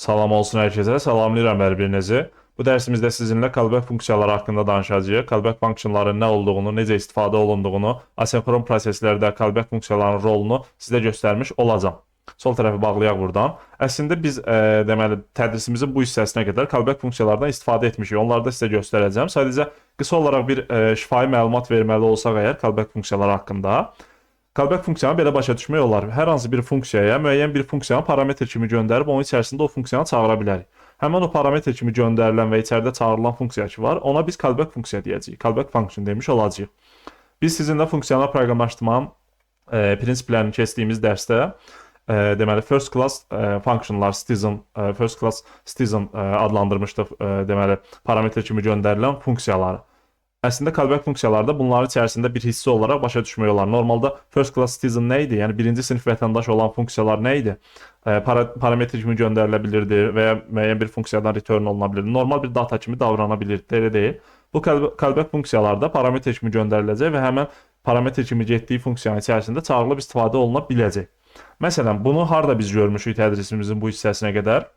Salam olsun herkese. Salamlayıram hər birinizi. Bu dərsimizdə sizinlə callback funksiyaları haqqında danışacağıq. Callback funksiyonların nə olduğunu, necə istifadə olunduğunu, asenkron proseslərdə callback funksiyalarının rolunu sizə göstərmiş olacağam. Sol tərəfi bağlayaq buradan. Əslində biz deməli tədrisimizin bu hissəsinə qədər callback funksiyalardan istifadə etmişik. Onları da sizə göstərəcəm. Sadəcə qısa olaraq bir şifahi məlumat verməli olsaq əgər callback funksiyaları haqqında, callback funksiyanı belə başa düşmək olar. Hər hansı bir funksiyaya müəyyən bir funksiyanı parametr kimi göndərib onun içərisində o funksiyanı çağıra bilərik. Həmin o parametr kimi göndərilən və içəridə çağırılan funksiya ki var, ona biz callback funksiya deyəcəyik. Callback function demiş olacağıq. Biz sizinlə funksiyalar proqramlaşdırmanın prinsiplərini keçdiyimiz dərsdə deməli first class functionlar, first class citizen adlandırmışdıq deməli parametr kimi göndərilən funksiyaları. Əslində callback funksiyaları da bunların içərisində bir hissə olaraq başa düşmək olar. Normalda first class citizen nə idi? Yəni birinci sinif vətəndaş olan funksiyalar nə idi? Parametr kimi göndərilə bilirdi və ya müəyyən bir funksiyadan return oluna bilirdi. Normal bir data kimi davrana bilirdi, elə deyil. Bu callback funksiyalarda parametr kimi göndəriləcək və həmin parametr kimi getdiyi funksiyanın içərisində çağırılıb istifadə oluna biləcək. Məsələn, bunu harda biz görmüşük tədrisimizin bu hissəsinə qədər?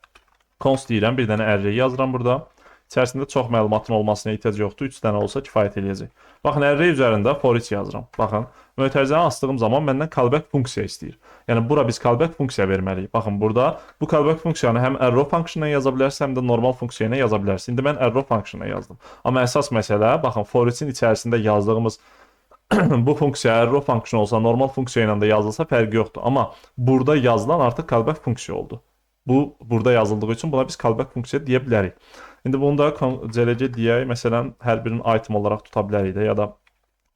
Const deyirəm, bir dənə array yazıram burada. İçərisində çox məlumatın olmasına ehtiyac yoxdur. 3 dənə olsa kifayət eləyəcək. Baxın, array üzərində for each yazıram. Baxın, mötərizəni açdığım zaman məndən callback funksiya istəyir. Yəni bura biz callback funksiya verməliyik. Baxın, burada bu callback funksiyanı həm arrow function ilə yaza bilərsən, həm də normal funksiya ilə yaza bilərsən. İndi mən arrow function ilə yazdım. Amma əsas məsələ, baxın, for each-in içərisində yazdığımız bu funksiya arrow function olsa, normal funksiya ilə də yazılsa fərqi yoxdur. Amma burada yazılan artıq callback funksiya oldu. Bu burada yazıldığı üçün buna biz callback funksiya deyə bilərik. İndi bunu da CLC deyək, məsələn, hər birinin item olaraq tuta bilərik də, ya da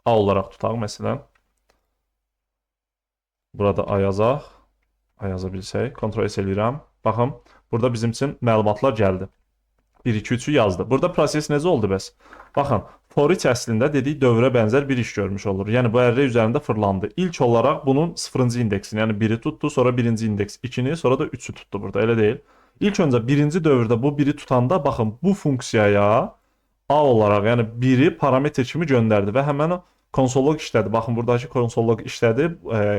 A olaraq tutaq, məsələn. Burada A yazaq, A yaza bilsək, Ctrl S eləyirəm. Baxın, burada bizim üçün məlumatlar gəldi. 1, 2, 3-ü yazdı. Burada proses necə oldu bəs? Baxın, for each əslində dediyi dövrə bənzər bir iş görmüş olur. Yəni, bu array üzərində fırlandı. İlk olaraq bunun 0-cı indeksini, yəni 1-i tutdu, sonra 1-ci indeks 2-ni, sonra da 3-ü tutdu burada, elə deyil. İlk öncə birinci dövrdə bu 1-i tutanda, baxın, bu funksiyaya A olaraq, yəni 1-i parametr kimi göndərdi və həmən o konsolloq işlədi. Baxın, buradakı konsolloq işlədi,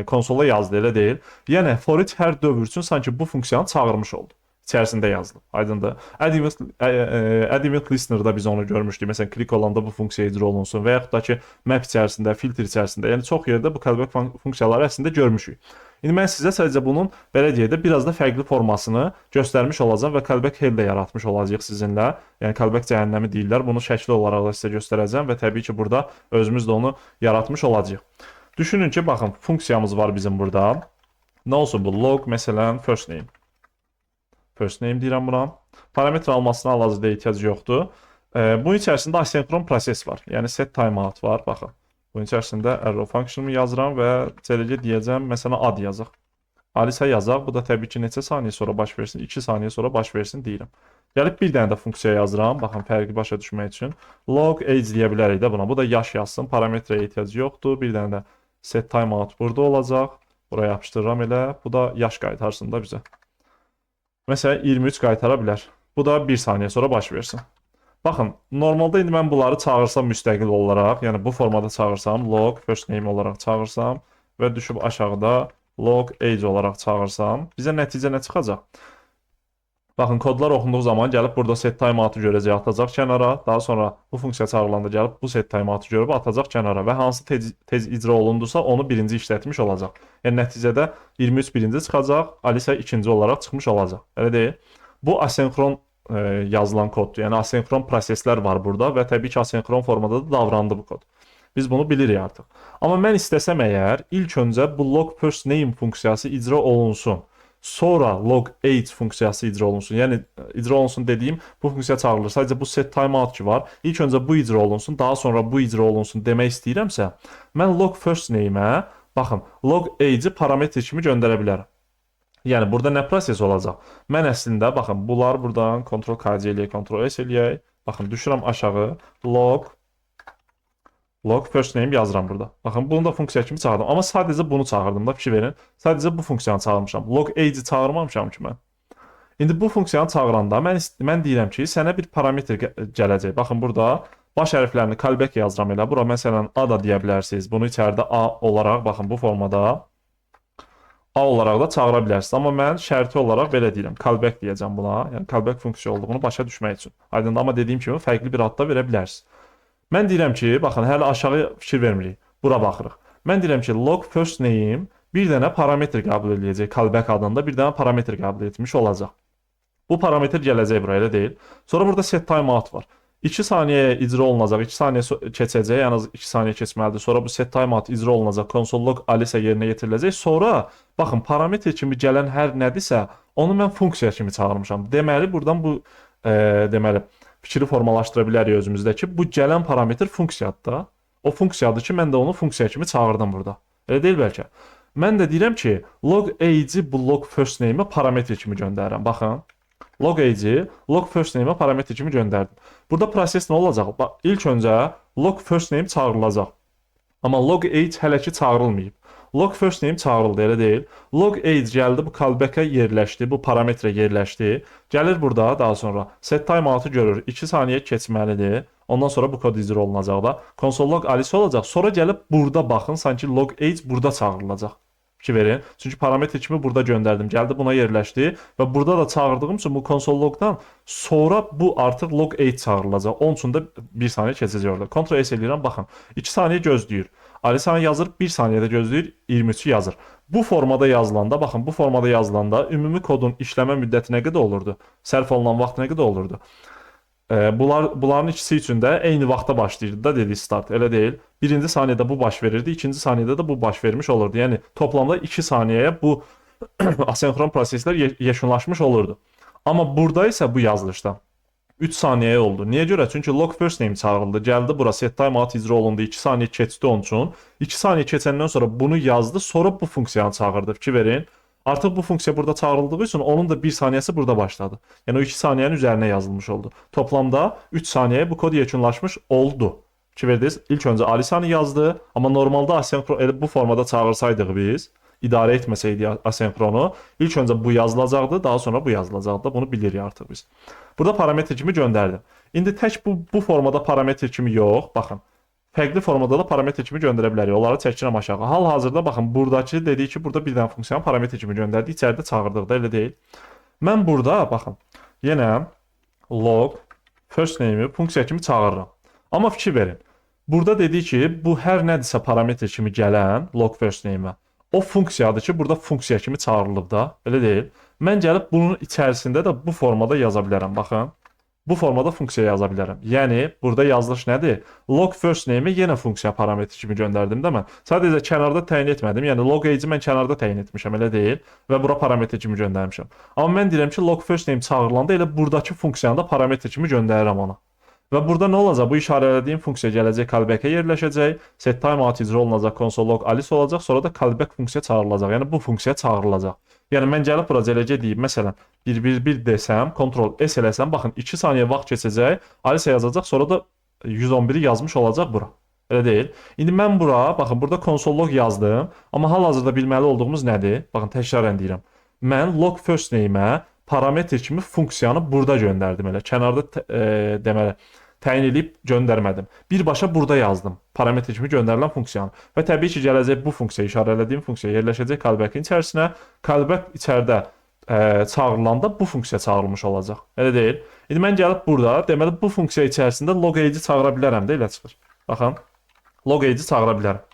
konsola yazdı, elə deyil. Yəni, for each hər dövr üçün sanki bu funksiyanı çağırmış oldu. İçərisində yazılıb. Aydındır. Add event listener-da biz onu görmüşdük. Məsələn, klik olanda bu funksiya icra olunsun və yaxud da ki, map içərisində, filtr içərisində, yəni çox yerdə bu callback funksiyaları əslində görmüşük. İndi mən sizə sadəcə bunun, belə deyək də, biraz da fərqli formasını göstərmiş olacağım və callback hell də yaratmış olacaq sizinlə. Yəni, callback cəhənnəmi deyirlər. Bunu şəkli olaraq da sizə göstərəcəm və təbii ki, burada özümüz də onu yaratmış olacaq. Düşünün ki, baxın, funksiyamız var bizim burada. Nə olsun bu? Log, məsələn, first name. First name deyirəm buna. Parametr almasına hal-hazırda ehtiyac yoxdur. Bunun içərisində asenkron proses var. Yəni, set timeout var, baxın. Bunun içərisində arrow function'ımı yazıram və CLC deyəcəm, məsələn, ad yazaq. Alisə yazaq, bu da təbii ki, neçə saniyə sonra baş versin, 2 saniyə sonra baş versin deyirəm. Gəlib bir dənə də funksiya yazıram, baxın, fərqi başa düşmək üçün. Log age deyə bilərik də buna, bu da yaş yazsın, parametrə ehtiyac yoxdur. Bir dənə də set timeout burada olacaq. Buraya yapışdırıram elə, bu da yaş qaytarsın da bizə. Məsələn, 23 qaytara bilər. Bu da 1 saniyə sonra baş versin. Baxın, normalda indi mən bunları çağırsam müstəqil olaraq, yəni bu formada çağırsam, log first name olaraq çağırsam və düşüb aşağıda log age olaraq çağırsam, bizə nəticə nə çıxacaq? Baxın, kodlar oxunduğu zaman gəlib burada set timeout-u görəcək, atacaq kənara. Daha sonra bu funksiya çağırılanda gəlib bu set timeout-u görüb atacaq kənara və hansı tez icra olundursa onu birinci işlətmiş olacaq. Yəni nəticədə 23 birinci çıxacaq, Alisa ikinci olaraq çıxmış olacaq. Elə deyil. Bu asenkron yazılan koddur. Yəni asenkron proseslər var burada və təbii ki, asenkron formada da davrandı bu kod. Biz bunu bilirik artıq. Amma mən istəsəm əgər, ilk öncə bu log first name funksiyası icra olunsun. Sonra log age funksiyası icra olunsun. Yəni icra olunsun dediyim bu funksiya çağırılır. Sadəcə bu set timeout ki var. İlk öncə bu icra olunsun, daha sonra bu icra olunsun demək istəyirəmsə, mən log first name-ə, baxın, log age-i parametr kimi göndərə bilərəm. Yəni burada nə proses olacaq? Mən əslində, baxın, bunlar buradan Ctrl-KC eləyək, Ctrl-S eləyək. Baxın, düşürəm aşağı, log first name yazıram burada. Baxın, bunu da funksiya kimi çağırdım. Amma sadəcə bunu çağırdım da, fikir verin. Sadəcə bu funksiyanı çağırmışam. Log age-i çağırmamışam ki mən. İndi bu funksiyanı çağıranda mən deyirəm ki, sənə bir parametr gələcək. Baxın, burada baş hərflərini callback yazıram elə. Bura məsələn A da deyə bilərsiniz. Bunu içəridə A olaraq, baxın, bu formada A olaraq da çağıra bilərsiniz. Amma mən şərti olaraq belə deyirəm. Callback deyəcəm buna. Yəni callback funksiya olduğunu başa düşmək üçün. Aydındır, amma dediyim kimi fərqli bir adda verə bilərsiniz. Mən deyirəm ki, baxın, hələ aşağı fikir vermirik. Bura baxırıq. Mən deyirəm ki, log first name bir dənə parametr qəbul edəcək. Callback adında bir dənə parametr qəbul etmiş olacaq. Bu parametr gələcək bura, elə deyil. Sonra burada set timeout var. 2 saniyəyə icra olunacaq, 2 saniyə keçəcək, ən az 2 saniyə keçməlidir. Sonra bu set timeout icra olunacaq, console log Alice yerinə yetiriləcək. Sonra, baxın, parametr kimi gələn hər nədirsə, onu mən funksiya kimi çağırmışam. Deməli, buradan bu fikri formalaşdıra bilərik özümüzdə ki, bu gələn parametr funksiyadır da. O funksiyadır ki, mən də onu funksiya kimi çağırdım burada. Elə deyil bəlkə. Mən də deyirəm ki, log age bu log first name-ə parametr kimi göndərirəm. Baxın. Log age, log first name-ə parametr kimi göndərdim. Burada proses nə olacaq? Bax, ilk öncə log first name çağırılacaq. Amma log age hələ ki çağırılmayıb. Log first name çağırıldı, elə deyil. Log age gəldi, bu callback-ə yerləşdi, bu parametrə yerləşdi. Gəlir burada daha sonra set timeout-u görür. 2 saniyə keçməlidir. Ondan sonra bu kod icra olunacaq da. Console log Alice olacaq. Sonra gəlib burada baxın, sanki log age burada çağırılacaq. Fikir verin. Çünki parametr kimi burada göndərdim. Gəldi buna yerləşdi və burada da çağırdığım üçün bu console logdan sonra bu artıq log 8 çağırılacaq. Onun üçün də 1 saniyə keçəcək orada. Ctrl S eləyirəm, baxın. 2 saniyə gözləyir. Alisanı yazır, 1 saniyədə gözləyir, 23-ü yazır. Bu formada yazılanda, baxın, bu formada yazılanda ümumi kodun işləmə müddəti nə qədər olurdu? Sərf olunan vaxt nə qədər olurdu? Bunların ikisi üçün də eyni vaxtda başlayırdı da dedi start. Elə deyil. Birinci saniyədə bu baş verirdi, ikinci saniyədə də bu baş vermiş olurdu. Yəni toplamda 2 saniyəyə bu asenkron proseslər yekunlaşmış olurdu. Amma burada isə bu yazılışda 3 saniyəyə oldu. Niyə görə? Çünki log first name çağırıldı. Gəldi bura set timeout icra olundu. 2 saniyə keçdi onun üçün. 2 saniyə keçəndən sonra bunu yazdı, sonra bu funksiyanı çağırdı. Fikir verin. Artıq bu funksiya burada çağırıldığı üçün onun da 1 saniyəsi burada başladı. Yəni o 2 saniyənin üzərinə yazılmış oldu. Toplamda 3 saniyəyə bu kod yekunlaşmış oldu. Fikir verdiniz? İlk öncə Alisanı yazdı, amma normalda asenkron bu formada çağırsaydıq biz, idarə etməsəydik asenkronu, ilk öncə bu yazılacaqdı, daha sonra bu yazılacaqdı. Bunu bilirik artıq biz. Burada parametr kimi göndərdim. İndi tək bu formada parametr kimi yox, baxın. Fərqli formada da parametr kimi göndərə bilərik. Onları çəkirəm aşağı. Hal-hazırda baxın, buradakı dedik ki, burada bir dənə funksiyanı parametr kimi göndərdik, içəridə çağırdıq da, elə deyil. Mən burada baxın, yenə log first name-i funksiya kimi çağırıram. Amma fikir verin. Burada dedik ki, bu hər nədirsə parametr kimi gələn log first name-ə o funksiyadır ki, burada funksiya kimi çağırılıb da, elə deyil. Mən gəlib bunun içərisində də bu formada yaza bilərəm, baxın. Bu formada funksiya yaza bilərəm. Yəni, burada yazılış nədir? Log first name-i yenə funksiya parametri kimi göndərdim də mən. Sadəcə kənarda təyin etmədim. Yəni, log age-i mən kənarda təyin etmişəm, elə deyil. Və bura parametri kimi göndərmişəm. Amma mən deyirəm ki, log first name çağırılanda elə buradakı funksiyanı da parametri kimi göndərirəm ona. Və burada nə olacaq? Bu işarələdiyim funksiya gələcək, callback-ə yerləşəcək, set timeout icra olunacaq, console log Alice olacaq, sonra da callback funksiya çağırılacaq. Yəni, bu funksiya çağırılacaq. Yəni, mən gəlib bura eləcə deyib, məsələn, 111 desəm, Ctrl S eləsəm, baxın, 2 saniyə vaxt keçəcək, Alice yazacaq, sonra da 111-i yazmış olacaq bura. Elə deyil. İndi mən bura, baxın, burada console log yazdım, amma hal-hazırda bilməli olduğumuz nədir? Baxın, təkrarən deyirəm. Mən log first name-ə parametr kimi funksiyanı burada göndərdim elə. Kənarda deməli təyin edib göndərmədim. Birbaşa burada yazdım. Parametr kimi göndərilən funksiyanı. Və təbii ki, gələcək bu funksiya, işarələdiyim funksiya yerləşəcək callback-in içərisinə. Callback içəridə çağırılanda bu funksiya çağırılmış olacaq. Elə deyil. İndi mən gəlib burada, deməli bu funksiya içərisində log age-i çağıra bilərəm də, elə çıxır. Baxın, log age-i çağıra bilərəm.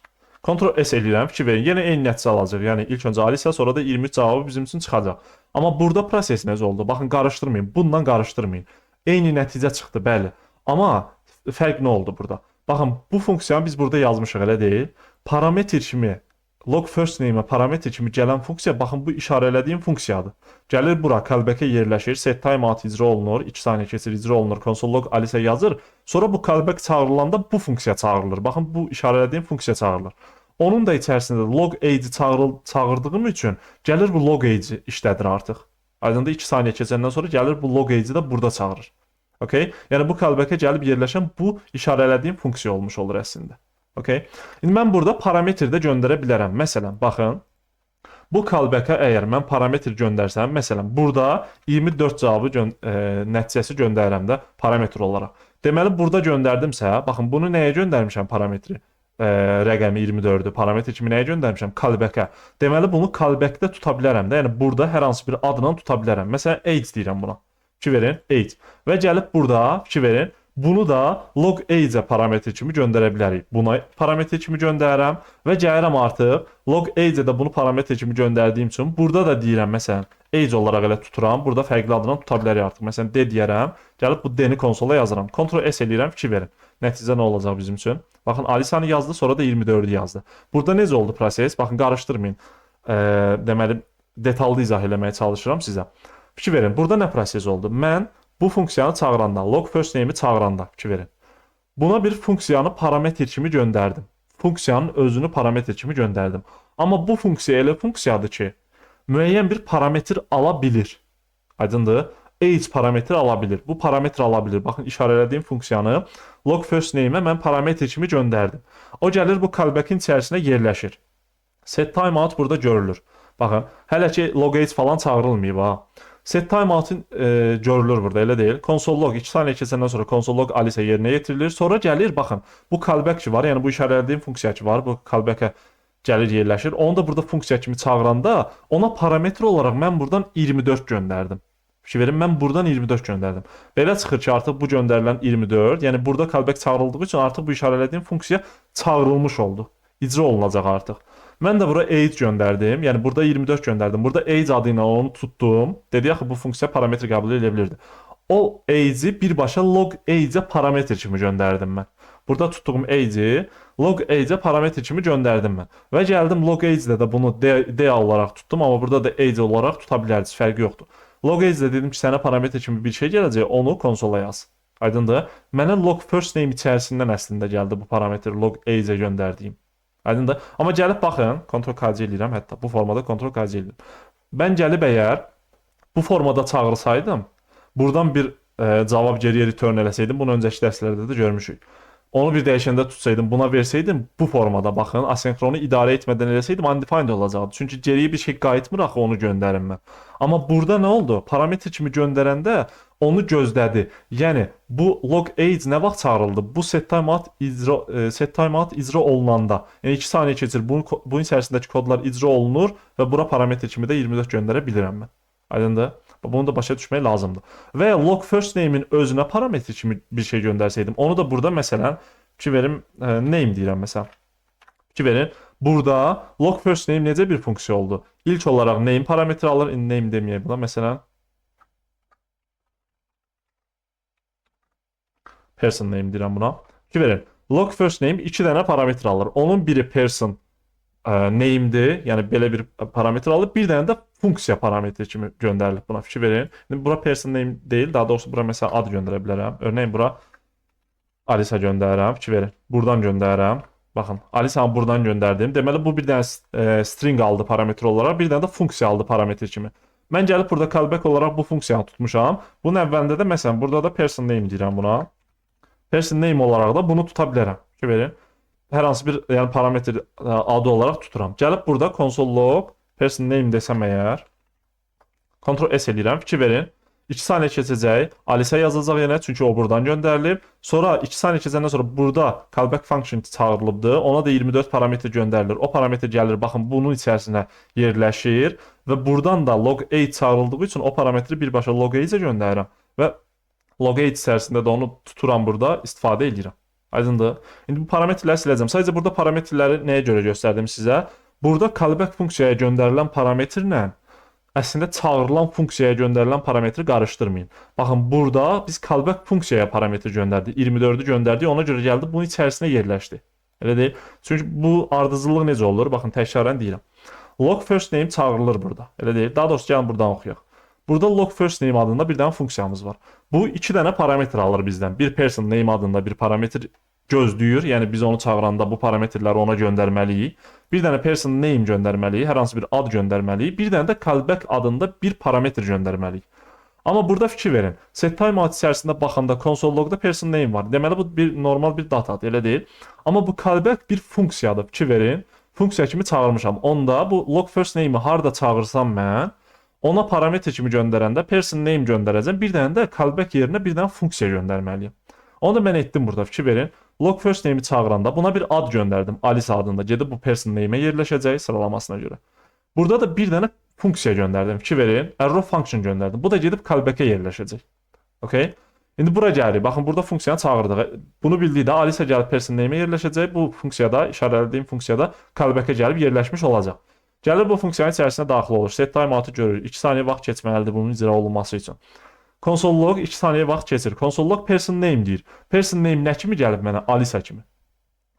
Ctrl S eləyirəm, fikir verin, yenə eyni nəticə alacaq. Yəni ilk öncə Alice, sonra da 23 cavabı bizim üçün çıxacaq. Amma burada proses necə oldu? Baxın, qarışdırmayın, bununla qarışdırmayın. Eyni nəticə çıxdı, bəli. Amma fərq nə oldu burada? Baxın, bu funksiyanı biz burada yazmışıq, elə deyil. Parametr kimi, log first name-ə parametr kimi gələn funksiya, baxın, bu işarələdiyim funksiyadır. Gəlir bura, callback-ə yerləşir, set timeout icra olunur, 2 saniyə keçir, icra olunur, console log Alice yazır. Sonra bu callback çağırılanda bu funksiya çağırılır. Baxın, bu işarələdiyim funksiya çağırılır. Onun da içərisində log age çağırdığım üçün gəlir bu log age işlədir artıq. Aydındır, 2 saniyə keçəndən sonra gəlir bu log age-i də burada çağırır. Okay? Yəni bu callback-ə gəlib yerləşən bu işarələdiyim funksiya olmuş olur əslində. Okay? İndi mən burada parametr də göndərə bilərəm. Məsələn, baxın, bu callback-ə əgər mən parametr göndərsəm, məsələn, burada 24 cavabı nəticəsi göndərirəm də parametr olaraq. Deməli, burada göndərdimsə, baxın, bunu nəyə göndərmişəm parametri? rəqəmi 24-dür. Parametr kimi nəyə göndərmişəm? Callback-ə. Deməli bunu callback-də tuta bilərəm də. Yəni burada hər hansı bir adla tuta bilərəm. Məsələn, age deyirəm buna. Fikir verin, age. Və gəlib burada fikir verin. Bunu da log age parametr kimi göndərə bilərik. Buna parametr kimi göndərirəm və gəlirəm artıq log age-də bunu parametr kimi göndərdiyim üçün burada da deyirəm məsələn age olaraq elə tuturam. Burada fərqli adla tuta bilərik artıq. Məsələn D deyərəm. Gəlib bu D-ni konsola yazıram. Ctrl S eləyirəm, fikir verin. Nəticə nə olacaq bizim üçün? Baxın Alisanı yazdı, sonra da 24-ü yazdı. Burada necə oldu proses? Baxın qarışdırmayın. Deməli detallı izah eləməyə çalışıram sizə. Fikir verin, burada nə proses oldu? Mən bu funksiyanı çağıranda, log first name-i çağıranda, fikir verin. Buna bir funksiyanı parametr kimi göndərdim. Funksiyanın özünü parametr kimi göndərdim. Amma bu funksiya elə funksiyadır ki, müəyyən bir parametr ala bilir. Aydındır? Age parametri ala bilir. Bu parametr ala bilir. Baxın işarələdiyim funksiyanı log first name-ə mən parametr kimi göndərdim. O gəlir bu callback-in içərisinə yerləşir. Set timeout burada görülür. Baxın, hələ ki log age falan çağırılmayıb ha. Set timeout görülür burada, elə deyil. Console log 2 saniyə keçəndən sonra console log Alice yerinə yetirilir. Sonra gəlir, baxın, bu callback ki var, yəni bu işarələdiyim funksiya ki var, bu callback-ə gəlir yerləşir. Onu da burada funksiya kimi çağıranda ona parametr olaraq mən buradan 24 göndərdim. Fikir verin, mən buradan 24 göndərdim. Belə çıxır ki, artıq bu göndərilən 24, yəni burada callback çağırıldığı üçün artıq bu işarələdiyim funksiya çağırılmış oldu. İcra olunacaq artıq. Mən də bura age göndərdim. Yəni burada 24 göndərdim. Burada age adı ilə onu tutdum. Dedi axı bu funksiya parametr qəbul edə bilirdi. O age-i birbaşa log age parametr kimi göndərdim mən. Burada tutduğum age-i log age parametr kimi göndərdim mən. Və gəldim log age-də də bunu D olaraq tutdum, amma burada da age olaraq tuta bilərdiniz. Fərqi yoxdur. Log age-də dedim ki, sənə parametr kimi bir şey gələcək, onu konsola yaz. Aydındır? Mənə log first name içərisindən əslində gəldi bu parametr log age-ə göndərdiyim. Aydındır? Amma gəlib baxın, Ctrl-KC eləyirəm, hətta bu formada Ctrl-KC eləyirəm. Mən gəlib əgər bu formada çağırsaydım, buradan bir cavab geriyə return eləsəydim, bunu öncəki dərslərdə də görmüşük. Onu bir dəyişəndə tutsaydım, buna versəydim, bu formada baxın, asenkronu idarə etmədən eləsəydim undefined olacaqdı. Çünki geriyə bir şey qayıtmır axı onu göndərim mən. Amma burada nə oldu? Parametr kimi göndərəndə onu gözlədi. Yəni bu log age nə vaxt çağırıldı? Bu set timeout icra olunanda. Yəni 2 saniyə keçir. Bunun içərisindəki kodlar icra olunur və bura parametr kimi də 24 göndərə bilirəm mən. Aydındır? Bunu da başa düşmək lazımdır. Və ya log first name-in özünə parametr kimi bir şey göndərsəydim, onu da burada məsələn ki verim name deyirəm məsələn. Ki verin, burada log first name necə bir funksiya oldu? İlk olaraq name parametri alır, name deməyək buna məsələn. Person name deyirəm buna. Ki verin, log first name 2 dənə parametr alır. Onun biri person name'dir, yəni belə bir parametr alır. Bir dənə də funksiya parametri kimi göndərilib buna. Fikir verin. İndi bura person name deyil, daha doğrusu bura məsələn ad göndərə bilərəm. Örneğin bura Alisa göndərirəm. Fikir verin. Buradan göndərirəm. Baxın, Alisa'nı buradan göndərdim. Deməli bu bir dənə string aldı parametr olaraq, bir dənə də funksiya aldı parametr kimi. Mən gəlib burada callback olaraq bu funksiyanı tutmuşam. Bunun əvvəlində də məsələn burada da person name deyirəm buna. Person name olaraq da bunu tuta bilərəm. Fikir verin. Hər hansı bir yəni parametr adı olaraq tuturam. Gəlib burada console log person name desəm əgər Ctrl S eləyirəm. Fikir verin. 2 saniyə keçəcək. Alice yazacaq yenə çünki o buradan göndərilib. Sonra 2 saniyə keçəndən sonra burada callback function çağırılıbdı. Ona da 24 parametr göndərilir. O parametr gəlir, baxın bunun içərisinə yerləşir və buradan da log age çağırıldığı üçün o parametri birbaşa log age-ə göndərirəm və log age içərisində də onu tuturam burada, istifadə edirəm. Aydındır? İndi bu parametrləri siləcəm. Sadəcə burada parametrləri nəyə görə göstərdim sizə? Burada callback funksiyaya göndərilən parametrlə əslində çağırılan funksiyaya göndərilən parametri qarışdırmayın. Baxın, burada biz callback funksiyaya parametr göndərdik. 24-ü göndərdik, ona görə gəldi, bunun içərisinə yerləşdi. Elə deyil. Çünki bu ardıcıllıq necə olur? Baxın, təkrarən deyirəm. Log first name çağırılır burada. Elə deyil. Daha doğrusu gəlin buradan oxuyaq. Burada log first name adında bir dənə funksiyamız var. Bu 2 dənə parametr alır bizdən. Bir person name adında bir parametr gözləyir. Yəni biz onu çağıranda bu parametrləri ona göndərməliyik. Bir dənə person name göndərməliyik, hər hansı bir ad göndərməliyik. Bir dənə də callback adında bir parametr göndərməliyik. Amma burada fikir verin. Set timeout içərisində baxanda console logda person name var. Deməli bu bir normal bir datadır, elə deyil. Amma bu callback bir funksiyadır. Fikir verin. Funksiya kimi çağırmışam. Onda bu log first name'i harda çağırsam mən ona parametr kimi göndərəndə person name göndərəcəm. Bir dənə də callback yerinə bir dənə funksiya göndərməliyəm. Onu da mən etdim burada. Fikir verin. Log first name'i çağıranda buna bir ad göndərdim. Alice adında. Gedib bu person name'e yerləşəcək sıralamasına görə. Burada da bir dənə funksiya göndərdim. Fikir verin. Arrow function göndərdim. Bu da gedib callback-ə yerləşəcək. Okay? İndi bura gəlirik. Baxın, burada funksiyanı çağırdıq. Bunu bildikdə Alice gəlib person name-ə yerləşəcək. Bu funksiyada, işarələdiyim funksiyada callback-ə gəlib yerləşmiş olacaq. Gəlir bu funksiyanın içərisinə daxil olur. Set timeout-u görür. 2 saniyə vaxt keçməlidir bunun icra olunması üçün. Console log 2 saniyə vaxt keçir. Console log person name deyir. Person name nə kimi gəlib mənə? Alice kimi.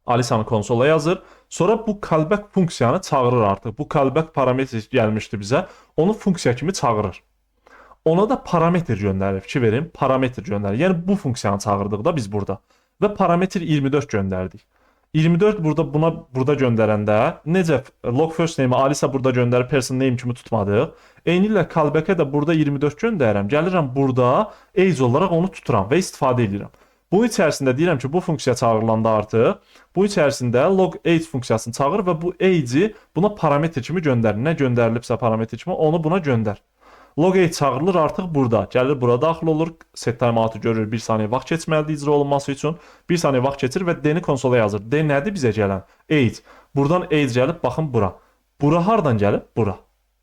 Alice'ni konsola yazır. Sonra bu callback funksiyanı çağırır artıq. Bu callback parametri gəlmişdi bizə. Onu funksiya kimi çağırır. Ona da parametr göndərir. Fikir verin, parametr göndərir. Yəni bu funksiyanı çağırdıqda biz burada və parametr 24 göndərdik. 24 burada göndərəndə necə log first name-i Alice burada göndərib person name kimi tutmadıq. Eyni ilə callback-ə də burada 24 göndərirəm. Gəlirəm burada age olaraq onu tuturam və istifadə edirəm. Bunun içərisində deyirəm ki, bu funksiya çağırılanda artıq bunun içərisində log age funksiyasını çağır və bu age-i buna parametr kimi göndərir. Nə göndərilibsə parametr kimi onu buna göndər. Log age çağırılır artıq burada. Gəlir bura daxil olur. Set timeout-u görür. 1 saniyə vaxt keçməlidir icra olunması üçün. 1 saniyə vaxt keçir və D-ni konsola yazır. D nədir bizə gələn? Age. Buradan age gəlib, baxın bura. Bura hardan gəlib? Bura.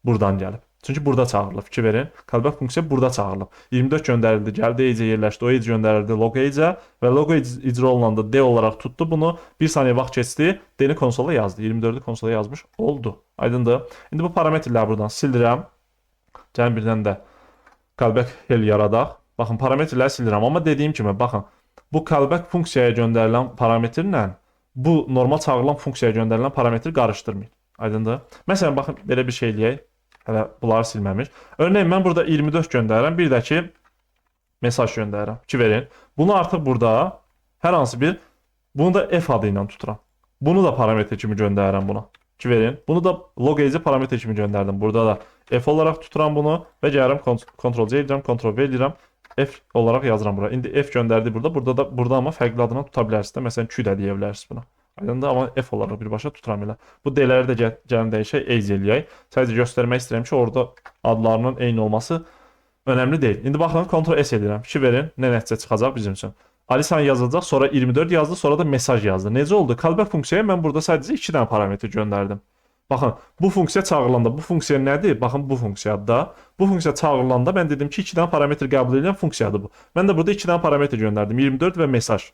Buradan gəlib. Çünki burada çağırılıb. Fikir verin. Callback funksiya burada çağırılıb. 24 göndərildi, gəldi age-ə yerləşdi. O age göndərildi log age-ə və log age icra olunanda D olaraq tutdu bunu. 1 saniyə vaxt keçdi. D-ni konsola yazdı. 24-ü konsola yazmış oldu. Aydındır. İndi bu parametrləri buradan sildirəm. Gəlin birdən də callback hell yaradaq. Baxın, parametrləri silirəm. Amma dediyim kimi, baxın, bu callback funksiyaya göndərilən parametrlə bu normal çağırılan funksiyaya göndərilən parametri qarışdırmayın. Aydındır. Məsələn, baxın, belə bir şey eləyək. Hələ bunları silməmiş. Örneğin, mən burada 24 göndərirəm. Bir də ki, mesaj göndərirəm. Ki verin. Bunu artıq burada hər hansı bir, bunu da F adı ilə tuturam. Bunu da parametr kimi göndərirəm buna. Ki verin. Bunu da log age parametr kimi göndərdim. Burada da F olaraq tuturam bunu və gəlirəm Ctrl-C edirəm, Ctrl-V edirəm. F olaraq yazıram bura. İndi F göndərdi burada. Burada amma fərqli adına tuta bilərsiniz. Məsələn, Q də deyə bilərsiniz buna. Aydındır, amma F olaraq birbaşa tuturam elə. Bu D-ləri də gəlin dəyişək, age eləyək. Sadəcə göstərmək istəyirəm ki, orada adlarının eyni olması önəmli deyil. İndi baxın, Ctrl-S edirəm. Fikir verin, nə nəticə çıxacaq bizim üçün. Alice yazacaq, sonra 24 yazdı, sonra da mesaj yazdı. Necə oldu? Callback funksiyaya mən burada sadəcə 2 dənə parametr göndərdim. Baxın, bu funksiya çağırılanda, bu funksiya nədir? Baxın, bu funksiyadır da. Bu funksiya çağırılanda mən dedim ki, 2 dənə parametr qəbul edən funksiyadır bu. Mən də burada 2 dənə parametr göndərdim, 24 və mesaj.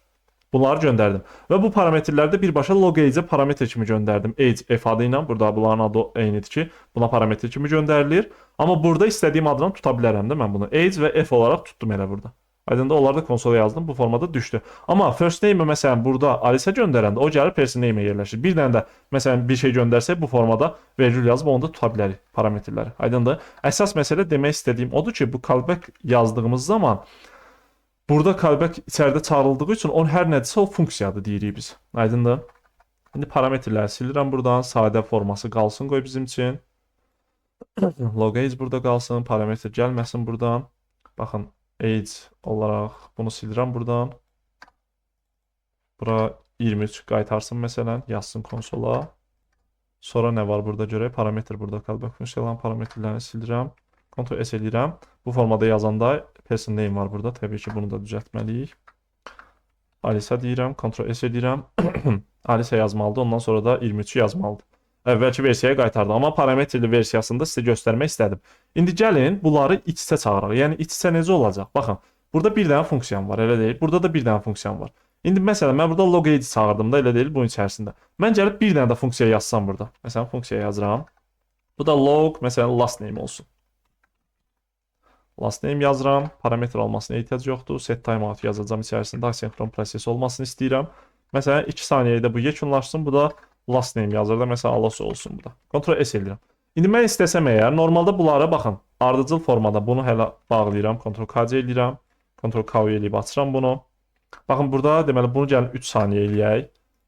Bunları göndərdim. Və bu parametrlərdə birbaşa log age parametr kimi göndərdim. Age F adı ilə, burada bunların adı eynidir ki, buna parametr kimi göndərilir. Amma burada istədiyim adını tuta bilərəm də mən bunu. Age və F olaraq tutdum elə burada. Aydındır, onları da konsola yazdım, bu formada düşdü. Amma first name-i məsələn burada Alice göndərəndə o gəlir person name-ə yerləşir. Bir dənə də məsələn bir şey göndərsək bu formada vergül yazıb onu da tuta bilərik parametrləri. Aydındır. Əsas məsələ demək istədiyim odur ki, bu callback yazdığımız zaman burada callback içəridə çağrıldığı üçün on hər nədirsə o funksiyadır deyirik biz. Aydındır. İndi parametrləri silirəm buradan. Sadə forması qalsın qoy bizim üçün. Log age burada qalsın. Parametr gəlməsin buradan. Baxın, age olaraq bunu silirəm buradan. Bura 23 qaytarsın məsələn. Yazsın konsola. Sonra nə var burada görək. Parametr burada callback funksiyaların parametrlərini silirəm. Ctrl-S eləyirəm. Bu formada yazanda person name var burada. Təbii ki, bunu da düzəltməliyik. Alice deyirəm. Ctrl-S edirəm. Alice yazmalıdır. Ondan sonra da 23 yazmalıdır. Əvvəlki versiyaya qaytardım. Amma parametrli versiyasında sizə göstərmək istədim. İndi gəlin bunları iç-içə çağıraq. Yəni iç-içə necə olacaq? Baxın. Burada bir dənə funksiyam var, elə deyil. Burada da bir dənə funksiyam var. İndi məsələn, mən burada log age çağırdım da, elə deyil bunun içərisində. Mən gəlib bir dənə də funksiya yazsam burada. Məsələn, funksiya yazıram. Bu da log, məsələn, last name olsun. Last name yazıram. Parametr olmasına ehtiyac yoxdur. Set timeout yazacağım içərisində. Asenkron proses olmasını istəyirəm. Məsələn, 2 saniyəyə də bu yekunlaşsın. Bu da last name yazır da. Məsələn, Alice olsun bu da. Ctrl-S edirəm. İndi mən istəsəm əgər, normalda bunlara baxın. Ardıcıl formada bunu hələ bağlayıram. Ctrl-KC eləyirəm. Ctrl-K eləyib açıram bunu. Baxın, burada deməli bunu gəlin 3 saniyə eləyək.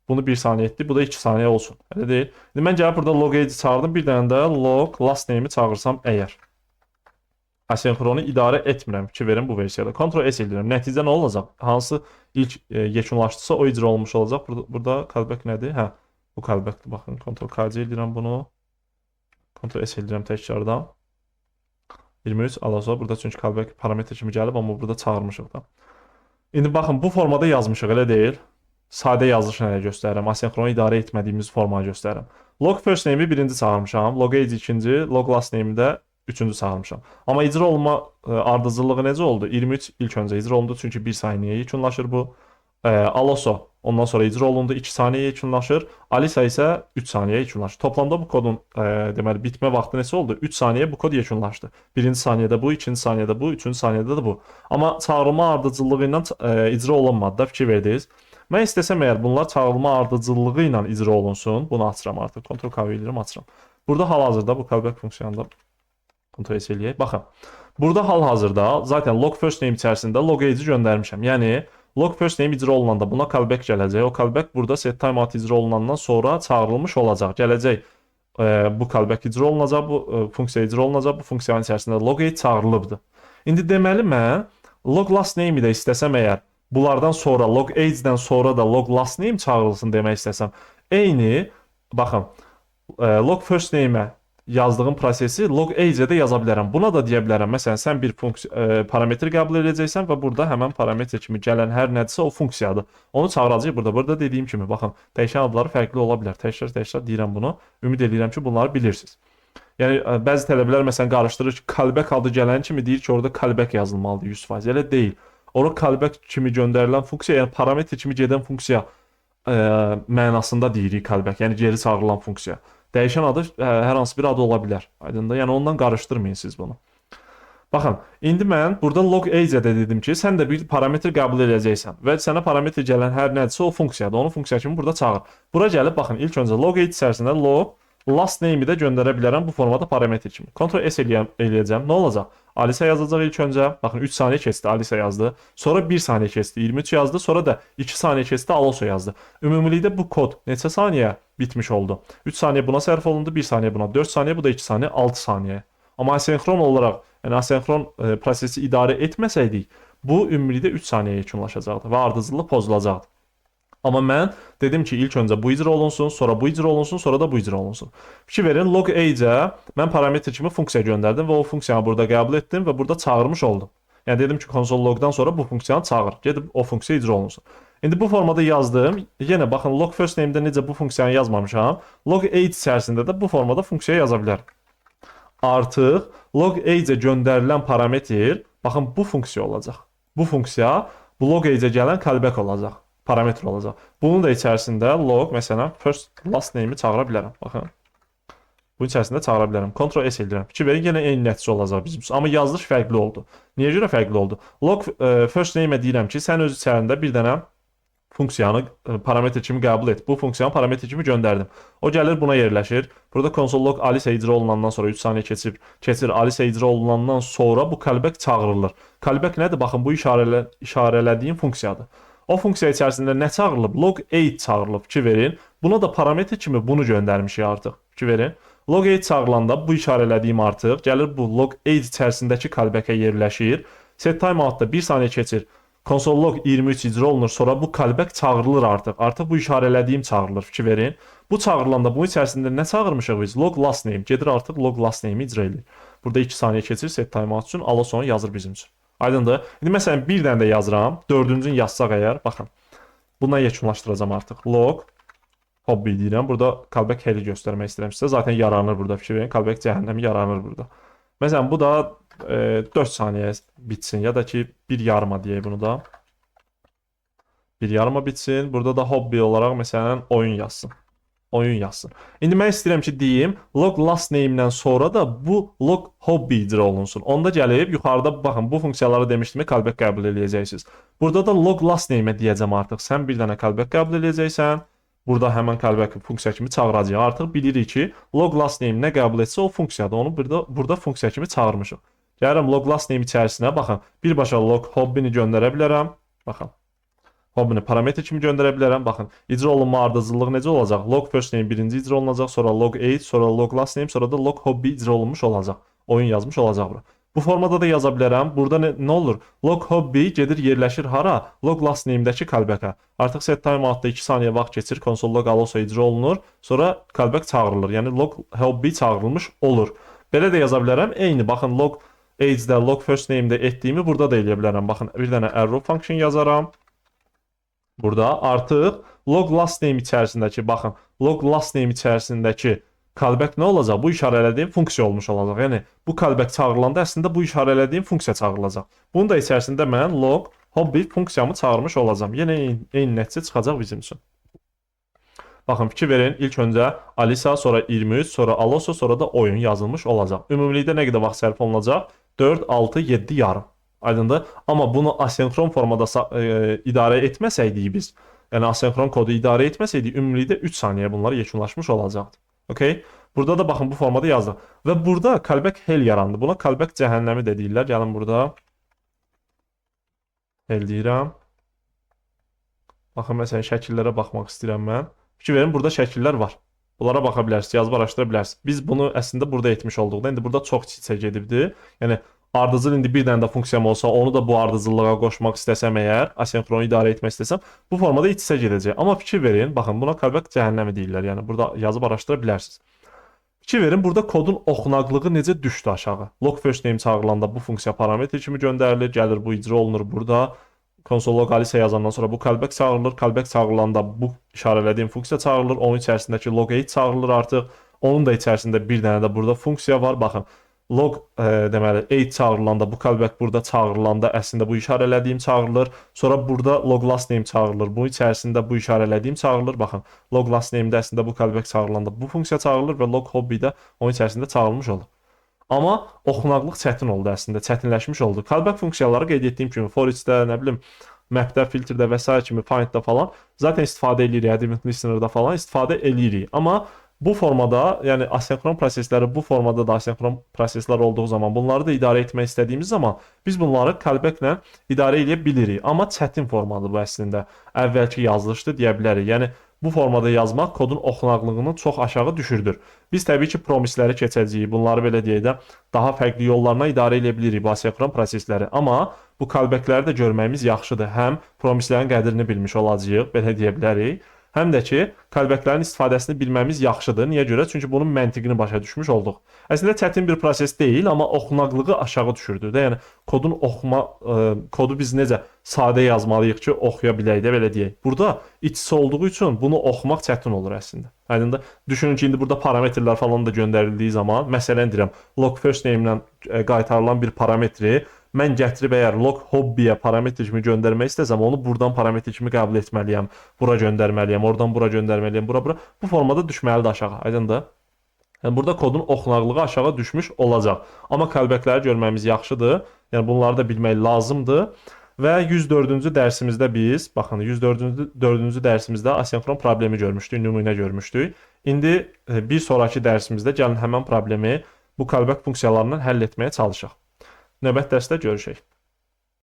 Bunu 1 saniyə etdi. Bu da 2 saniyə olsun. Elə deyil. İndi mən gəlib burada log age çağırdım. Bir dənə də log last name'i çağırsam əgər. Asenkronu idarə etmirəm ki, verin bu versiyada. Ctrl-S edirəm. Nəticə nə olacaq? Hansı ilk yekunlaşdısa o icra olmuş olacaq. Burada callback nədir? Hə, bu callbackdir. Baxın, Ctrl-KC edirəm bunu. Ctrl-S edirəm təkrardan. 23 alasa burada çünki callback parametr kimi gəlib, amma burada çağırmışıq da. İndi baxın, bu formada yazmışıq, elə deyil. sadə yazılışını elə göstərirəm. Asenkron idarə etmədiyimiz formanı göstərirəm. Log first name-i birinci çağırmışam. Log age ikinci, log last name-i də üçüncü çağırmışam. Amma icra olunma ardıcıllığı necə oldu? 23 ilk öncə icra olundu çünki 1 saniyəyə yekunlaşır bu. Aloso ondan sonra icra olundu 2 saniyəyə yekunlaşır. Alisa isə 3 saniyəyə yekunlaşır. Toplamda bu kodun deməli bitmə vaxtı neçə oldu? 3 saniyə bu kod yekunlaşdı. Birinci saniyədə bu, ikinci saniyədə bu, üçüncü saniyədə də bu. Amma çağırılma ardıcıllığı ilə icra olunmadı da fikir verdiniz. Mən istəsəm əgər bunlar çağırılma ardıcıllığı ilə icra olunsun, bunu açıram artıq. Ctrl-K edirəm, açıram. Burada hal-hazırda bu callback funksiyasında Ctrl-S eləyək. Baxın. Burada hal-hazırda zaten log first name içərisində log age-i göndərmişəm. Yəni log first name icra olunanda buna callback gələcək. O callback burada set timeout icra olunandan sonra çağırılmış olacaq. Gələcək bu callback icra olunacaq, bu funksiya icra olunacaq. Bu funksiyanın içərisində log age çağırılıbdı. İndi deməli mən log last name-i də istəsəm əgər bunlardan sonra log age-dən sonra da log last name çağırılsın demək istəsəm, eyni baxın log first name-ə yazdığım prosesi log age-ə də yaza bilərəm. Buna da deyə bilərəm. Məsələn, sən bir parametr qəbul edəcəksən və burada həmin parametr kimi gələn hər nədirsə o funksiyadır. Onu çağıracağıq burada. Burada dediyim kimi, baxın, dəyişən adları fərqli ola bilər. Təkrar deyirəm bunu. Ümid edirəm ki, bunları bilirsiniz. Yəni bəzi tələbələr məsələn qarışdırır ki, callback adı gələn kimi deyir ki, orada callback yazılmalıdır 100%. Elə deyil. Orada callback kimi göndərilən funksiya, yəni parametr kimi gedən funksiya mənasında deyirik callback, yəni geri çağırılan funksiya. Dəyişən adı hər hansı bir adı ola bilər. Aydındır? Yəni ondan qarışdırmayın siz bunu. Baxın, indi mən burada log age-də dedim ki, sən də bir parametr qəbul edəcəksən və sənə parametr gələn hər nədirsə o funksiyadır. Onu funksiya kimi burada çağır. Bura gəlib baxın, ilk öncə log age içərisində log last name-i də göndərə bilərəm bu formada parametr kimi. Ctrl-S eləyəcəm. Nə olacaq? Alisa yazacaq ilk öncə. Baxın 3 saniyə keçdi, Alisa yazdı. Sonra 1 saniyə keçdi, 23 yazdı. Sonra da 2 saniyə keçdi, Aloso yazdı. Ümumilikdə bu kod neçə saniyə bitmiş oldu? 3 saniyə buna sərf olundu, 1 saniyə buna, 4 saniyə, bu da 2 saniyə, 6 saniyə. Amma asenkron olaraq, yəni asenkron prosesi idarə etməsəydik, bu ümumilikdə 3 saniyəyə yekunlaşacaqdı və ardıcıllıq pozulacaqdı. Amma mən dedim ki, ilk öncə bu icra olunsun, sonra bu icra olunsun, sonra da bu icra olunsun. Fikir verin, log age-ə mən parametr kimi funksiya göndərdim və o funksiyanı burada qəbul etdim və burada çağırmış oldum. Yəni dedim ki, console logdan sonra bu funksiyanı çağır. Gedib o funksiya icra olunsun. İndi bu formada yazdım. Yenə baxın, log first name-də necə bu funksiyanı yazmamışam. Log age içərisində də bu formada funksiya yaza bilərəm. Artıq log age-ə göndərilən parametr, baxın, bu funksiya olacaq. Bu funksiya, bu log age-ə gələn callback olacaq. Parametr olacaq. Bunun da içərisində log, məsələn, first last name-i çağıra bilərəm. Baxın. Bunun içərisində çağıra bilərəm. Ctrl-S edirəm. Fikir verin, yenə eyni nəticə olacaq bizim. Amma yazılış fərqli oldu. Niyə görə fərqli oldu? Log first name-ə deyirəm ki, sən öz içərisində bir dənə funksiyanı parametr kimi qəbul et. Bu funksiyanı parametr kimi göndərdim. O gəlir buna yerləşir. Burada console log Alisa icra olunandan sonra 3 saniyə keçir. Alisa icra olunandan sonra bu callback çağırılır. Callback nədir? Baxın, bu işarələdiyim funksiyadır. O funksiya içərisində nə çağırılıb? Log age çağırılıb. Fikir verin. Buna da parametr kimi bunu göndərmişik artıq. Fikir verin. Log age çağırılanda bu işarələdiyim artıq gəlir bu log age içərisindəki callback-ə yerləşir. Set timeout-da 1 saniyə keçir. Console log 23 icra olunur. Sonra bu callback çağırılır artıq. Artıq bu işarələdiyim çağırılır. Fikir verin. Bu çağırılanda bunun içərisində nə çağırmışıq biz? Log last name. Gedir artıq log last name-i icra edir. Burada 2 saniyə keçir set timeout üçün. Alosonu yazır bizim üçün. Aydındır. İndi məsələn bir dənə də yazıram. Dördüncünü yazsaq əgər, baxın. Bundan yekunlaşdıracağam artıq. Log hobby deyirəm. Burada callback heli göstərmək istəyirəm sizə. Zaten yaranır burada. Fikir verin. Callback cəhənnəmi yaranır burada. Məsələn bu da 4 saniyə bitsin ya da ki 1,5 deyək bunu da. 1,5 bitsin. Burada da hobby olaraq məsələn oyun yazsın. Oyun yazsın. İndi mən istəyirəm ki, deyim, log last name-dən sonra da bu log hobby icra olunsun. Onda gəlib, yuxarıda baxın, bu funksiyaları demişdimi, callback qəbul edəcəksiniz. Burada da log last name-ə deyəcəm artıq. Sən bir dənə callback qəbul edəcəksən. Burada həmən callback funksiya kimi çağıracaq. Artıq bilirik ki, log last name nə qəbul etsə o funksiyadır. Onu burada funksiya kimi çağırmışıq. Gəlirəm log last name içərisinə, baxın, birbaşa log hobby-ni göndərə bilərəm. Baxın. Hobby-ni parametr kimi göndərə bilərəm. Baxın, icra olunma ardıcıllıq necə olacaq? Log first name birinci icra olunacaq, sonra log age, sonra log last name, sonra da log hobby icra olunmuş olacaq. Oyun yazmış olacaq bura. Bu formada da yaza bilərəm. Burada nə olur? Log hobby gedir yerləşir hara? Log last name-dəki callback-ə. Artıq set timeout-da 2 saniyə vaxt keçir, console log aloso icra olunur, sonra callback çağırılır. Yəni log hobby çağırılmış olur. Belə də yaza bilərəm. Eyni, baxın, log age-də, log first name-də etdiyimi burada da eləyə bilərəm. Baxın, bir dənə arrow function yazaram. Burada artıq log last name içərisindəki, baxın, log last name içərisindəki callback nə olacaq? Bu işarələdiyim funksiya olmuş olacaq. Yəni bu callback çağırılanda əslində bu işarələdiyim funksiya çağırılacaq. Bunun da içərisində mən log hobby funksiyamı çağırmış olacağam. Yenə eyni nəticə çıxacaq bizim üçün. Baxın, fikir verin. İlk öncə Alisa, sonra 23, sonra Aloso, sonra da oyun yazılmış olacaq. Ümumilikdə nə qədər vaxt sərf olunacaq? 4, 6, 7 yarım. Aydındır? Amma bunu asenkron formada idarə etməsəydik biz, yəni asenkron kodu idarə etməsəydik, ümumilikdə 3 saniyə bunlar yekunlaşmış olacaqdı. Okay? Burada da baxın bu formada yazdıq. Və burada callback hell yarandı. Buna callback cəhənnəmi də deyirlər. Gəlin burada hell deyirəm. Baxın, məsələn, şəkillərə baxmaq istəyirəm mən. Fikir verin, burada şəkillər var. Bunlara baxa bilərsiniz, yazıb araşdıra bilərsiniz. Biz bunu əslində burada etmiş olduq da, indi burada çox kiçik gedibdi. Yəni ardıcıl indi bir dənə də funksiyam olsa, onu da bu ardıcıllığa qoşmaq istəsəm əgər, asenkronu idarə etmək istəsəm, bu formada iç-içə gedəcək. Amma fikir verin, baxın, buna callback cəhənnəmi deyirlər. Yəni burada yazıb araşdıra bilərsiniz. Fikir verin, burada kodun oxunaqlığı necə düşdü aşağı. Log first name çağırılanda bu funksiya parametr kimi göndərilir, gəlir bu icra olunur burada. Konsol log Alisa yazandan sonra bu callback çağırılır. Callback çağırılanda bu işarələdiyim funksiya çağırılır. Onun içərisindəki log 8 çağırılır artıq. Onun da içərisində bir dənə də burada funksiya var. Baxın, log deməli 8 çağırılanda bu callback burada çağırılanda əslində bu işarələdiyim çağırılır. Sonra burada log last name çağırılır. Bunun içərisində bu işarələdiyim çağırılır. Baxın, log last name-də əslində bu callback çağırılanda bu funksiya çağırılır və log hobby-də onun içərisində çağırılmış olur. Amma oxunaqlıq çətin oldu əslində, çətinləşmiş oldu. Callback funksiyaları qeyd etdiyim kimi for each-də, nə bilim, mapdə, filtrdə və s. kimi find-da falan zaten istifadə edirik, event listener-da falan istifadə edirik. Amma bu formada, yəni asenkron prosesləri bu formada da asenkron proseslər olduğu zaman, bunları da idarə etmək istədiyimiz zaman biz bunları callback-lə idarə edə bilirik. Amma çətin formadır bu əslində. Əvvəlki yazılışdı deyə bilərik. Yəni bu formada yazmaq kodun oxunaqlığını çox aşağı düşürdür. Biz təbii ki, promisləri keçəcəyik. Bunları belə deyək də daha fərqli yollarla idarə edə bilirik bu asenkron prosesləri. Amma bu callback-ləri də görməyimiz yaxşıdır. Həm promislərin qədrini bilmiş olacağıq, belə deyə bilərik. Həm də ki, callback-lərin istifadəsini bilməmiz yaxşıdır. Niyə görə? Çünki bunun məntiqini başa düşmüş olduq. Əslində çətin bir proses deyil, amma oxunaqlığı aşağı düşürdü də. Yəni kodu biz necə sadə yazmalıyıq ki, oxuya bilək də, belə deyək. Burada iç-içə olduğu üçün bunu oxumaq çətin olur əslində. Aydındır? Düşünün ki, indi burada parametrlər falan da göndərildiyi zaman, məsələn deyirəm, log first name-ilə qaytarılan bir parametri mən gətirib əgər log hobby-yə parametr kimi göndərmək istəsəm, onu buradan parametr kimi qəbul etməliyəm, bura göndərməliyəm, oradan bura göndərməliyəm, bura. Bu formada düşməlidir aşağı. Aydındır? Yəni burada kodun oxunaqlığı aşağı düşmüş olacaq. Amma callback-ləri görməyimiz yaxşıdır. Yəni bunları da bilmək lazımdır. Və 104-cü dərsimizdə biz, baxın, 104-cü dərsimizdə asenkron problemi görmüşdük, nümunə görmüşdük. İndi bir sonraki dərsimizdə gəlin həmin problemi bu callback funksiyalarından həll etməyə çalışaq. Növbəti dərsdə görüşək.